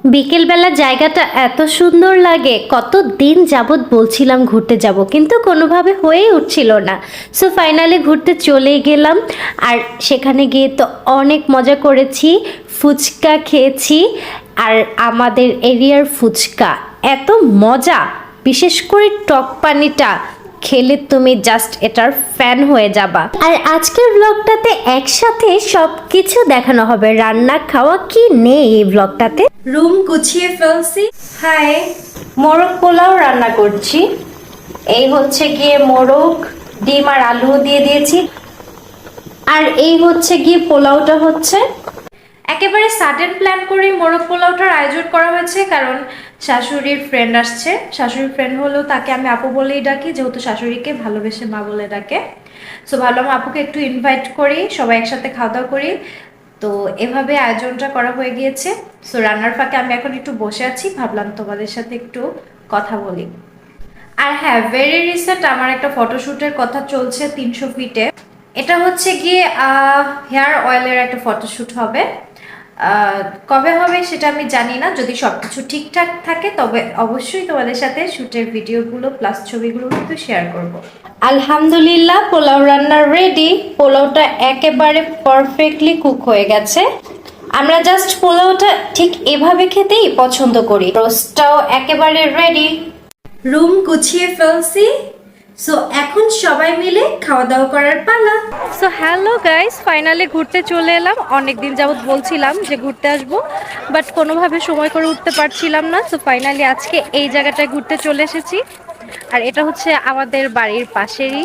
বিকেলবেলা জায়গাটা এত সুন্দর লাগে, কত দিন যাবৎ বলছিলাম ঘুরতে যাব, কিন্তু কোনোভাবে হয়েই উঠছিল না। সো ফাইনালি ঘুরতে চলেই গেলাম। আর সেখানে গিয়ে তো অনেক মজা করেছি, ফুচকা খেয়েছি। আর আমাদের এরিয়ার ফুচকা এত মজা, বিশেষ করে টক পানিটা খেলে তুমি জাস্ট এটার ফ্যান হয়ে যাবা। আর আজকের ব্লগটাতে একসাথে সব কিছু দেখানো হবে, রান্না খাওয়া কি নেই এই ব্লগটাতে। রুম গুছিয়ে ফেলছি। হাই, মোরগ পোলাও রান্না করছি। এই হচ্ছে গিয়ে মোরগ, ডিম আর আলু দিয়ে দিয়েছি। আর এই হচ্ছে গিয়ে পোলাওটা হচ্ছে একেবারে সাডেন প্ল্যান করে মোরগ পোলাওটার আয়োজন করা হয়েছে, কারণ শাশুড়ির ফ্রেন্ড আসছে। শাশুড়ির ফ্রেন্ড হলেও তাকে আমি আপু বলেই ডাকি, যেহেতু শাশুড়িকে ভালোবেসে মা বলে ডাকে। সো ভাবলাম আপুকে একটু ইনভাইট করি, সবাই একসাথে খাওয়া দাওয়া করি। তো এভাবে আয়োজনটা করা হয়ে গিয়েছে। সো রান্নার ফাঁকে আমি এখন একটু বসে আছি, ভাবলাম তোমাদের সাথে একটু কথা বলি। আর হ্যাঁ, ভেরি রিসেন্ট আমার একটা ফটোশ্যুটের কথা চলছে 300 ফিটে। এটা হচ্ছে গিয়ে হেয়ার অয়েলের একটা ফটোশ্যুট হবে। কবে হবে সেটা আমি জানি না, যদি সবকিছু ঠিকঠাক থাকে তবে অবশ্যই তোমাদের সাথে শুটের ভিডিওগুলো প্লাস ছবিগুলো কিন্তু শেয়ার করব। আলহামদুলিল্লাহ, পোলাও রান্না রেডি। পোলাওটা একেবারে পারফেক্টলি কুক হয়ে গেছে। আমরা জাস্ট পোলাওটা ঠিক এভাবে খেতেই পছন্দ করি। রোস্টটাও একেবারে রেডি। রুম গুছিয়ে ফেলছি। সো এখন সবাই মিলে খাওয়া দাওয়া করার পালা। সো হ্যালো গাইস, ফাইনালি ঘুরতে চলে এলাম। অনেকদিন যাবত বলছিলাম যে ঘুরতে আসবো, বাট কোনোভাবে সময় করে উঠতে পারছিলাম না। সো ফাইনালি আজকে এই জায়গাটায় ঘুরতে চলে এসেছি। আর এটা হচ্ছে আমাদের বাড়ির পাশেরই,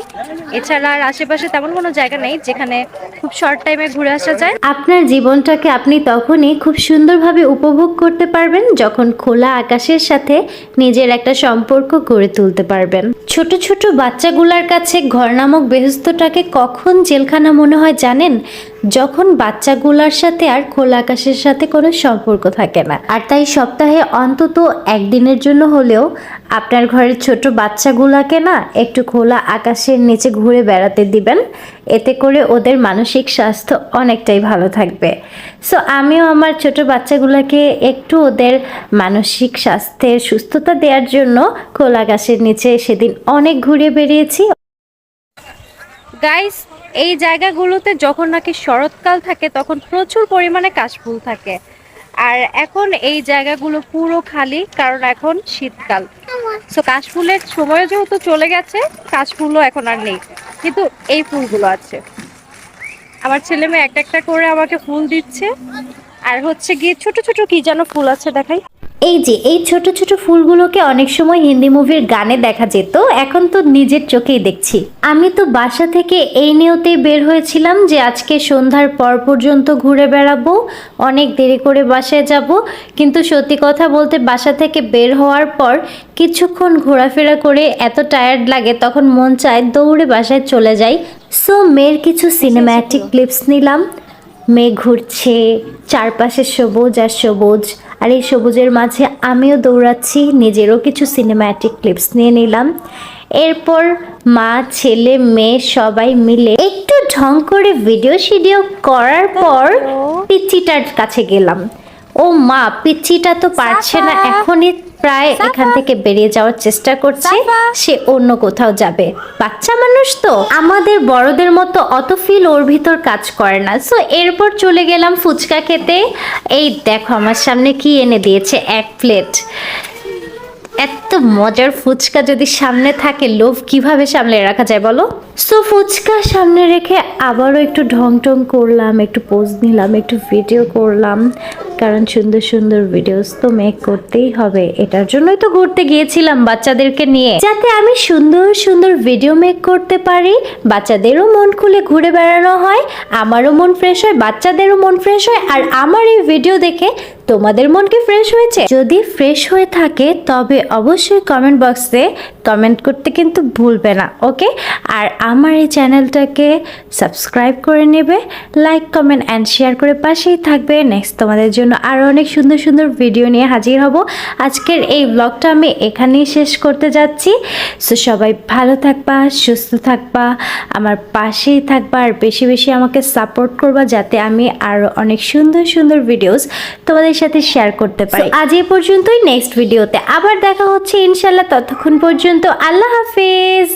এছাড়া আর আশেপাশে তেমন কোনো জায়গা নেই যেখানে খুব শর্ট টাইমে ঘুরে আসা যায়। আপনার জীবনটাকে আপনি তখনই খুব সুন্দরভাবে উপভোগ করতে পারবেন যখন খোলা আকাশের সাথে নিজের একটা সম্পর্ক গড়ে তুলতে পারবেন। ছোট ছোট বাচ্চাগুলার কাছে ঘর নামক বেহেশতটাকে কখন জেলখানা মনে হয় জানেন? যখন বাচ্চাগুলার সাথে আর খোলা আকাশের সাথে কোনো সম্পর্ক থাকে না। আর তাই সপ্তাহে অন্তত একদিনের জন্য হলেও আপনার ঘরের ছোট বাচ্চাগুলাকে না একটু খোলা আকাশের নিচে ঘুরে বেড়াতে দিবেন। এতে করে ওদের মানসিক স্বাস্থ্য অনেকটাই ভালো থাকবে। সো আমিও আমার ছোট বাচ্চাগুলোকে একটু ওদের মানসিক স্বাস্থ্যের সুস্থতা দেওয়ার জন্য খোলা আকাশের নিচে সেদিন অনেক ঘুরে বেরিয়েছি। গাইস, এই জায়গাগুলোতে যখন নাকি শরৎকাল থাকে তখন প্রচুর পরিমাণে কাশফুল থাকে। আর এখন এই জায়গাগুলো পুরো খালি, কারণ এখন শীতকাল। সো কাশফুলের সময় যেহেতু চলে গেছে, কাশফুলও এখন আর নেই, কিন্তু এই ফুলগুলো আছে। আমার ছেলে মেয়ে একটা একটা করে আমাকে ফুল দিচ্ছে। আর হচ্ছে গিয়ে ছোট ছোট কি যেন ফুল আছে, দেখাই। এই যে এই ছোট ছোট ফুলগুলোকে অনেক সময় হিন্দি মুভির গানে দেখা যেত, এখন তো নিজের চোখেই দেখছি। আমি তো বাসা থেকে এই নিয়তেই বের হয়েছিলাম যে আজকে সন্ধ্যার পর পর্যন্ত ঘুরে বেড়াবো, অনেক দেরি করে বাসায় যাব। কিন্তু সত্যি কথা বলতে বাসা থেকে বের হওয়ার পর কিছুক্ষণ ঘোরাফেরা করে এত টায়ার্ড লাগে, তখন মন চায় দৌড়ে বাসায় চলে যাই। সো মেয়ের কিছু সিনেম্যাটিক ক্লিপস নিলাম। মেয়ে ঘুরছে, চারপাশে সবুজ আর সবুজ, আর এই সবুজের মাঝে আমিও দৌড়াচ্ছি, নিজেরও কিছু সিনেম্যাটিক ক্লিপস নিয়ে নিলাম। এরপর মা ছেলে মেয়ে সবাই মিলে একটু ঢং করে ভিডিও শিডিও করার পর পিচ্চিটার কাছে গেলাম। ও মা, পিচ্চিটা তো পারছে না, এখনই প্রায় এখান থেকে বেরিয়ে যাওয়ার চেষ্টা করছে, সে অন্য কোথাও যাবে। বাচ্চা মানুষ তো, আমাদের বড়দের মতো অত ফিল ওর ভিতর কাজ করে না। সো এরপর চলে গেলাম ফুচকা খেতে। এই দেখো আমার সামনে কি এনে দিয়েছে, এক প্লেট। এত মজার ফুচকা যদি সামনে থাকে, লোভ কিভাবে সামলে রাখা যায় বলো? সো ফুচকা সামনে রেখে আবারও একটু ঢং টং করলাম, একটু পোজ নিলাম, একটু ভিডিও করলাম, কারণ সুন্দর সুন্দর ভিডিওস তো মেক করতেই হবে। এটার জন্যই তো ঘুরতে গিয়েছিলাম বাচ্চাদেরকে নিয়ে, যাতে আমি সুন্দর সুন্দর ভিডিও মেক করতে পারি, বাচ্চাদেরও মন খুলে ঘুরে বেড়ানো হয়, আমারও মন ফ্রেশ হয়, বাচ্চাদেরও মন ফ্রেশ হয়। আর আমার এই ভিডিও দেখে তোমাদের মন কি ফ্রেশ হয়েছে? যদি ফ্রেশ হয়ে থাকে তবে অবশ্যই কমেন্ট বক্সে কমেন্ট করতে কিন্তু ভুলবে না, ওকে? আর আমার এই চ্যানেলটাকে সাবস্ক্রাইব করে নেবে, লাইক কমেন্ট অ্যান্ড শেয়ার করে পাশেই থাকবে। নেক্সট তোমাদের জন্য জন্য আরও অনেক সুন্দর সুন্দর ভিডিও নিয়ে হাজির হব। আজকের এই ব্লগটা আমি এখানেই শেষ করতে যাচ্ছি। সো সবাই ভালো থাকবা, সুস্থ থাকবা, আমার পাশেই থাকবা, আর বেশি বেশি আমাকে সাপোর্ট করবা যাতে আমি আরও অনেক সুন্দর সুন্দর ভিডিওস তোমাদের সাথে শেয়ার করতে পারি। আজ এই পর্যন্তই, নেক্সট ভিডিওতে আবার দেখা হচ্ছে ইনশাল্লাহ। ততক্ষণ পর্যন্ত আল্লাহ হাফেজ।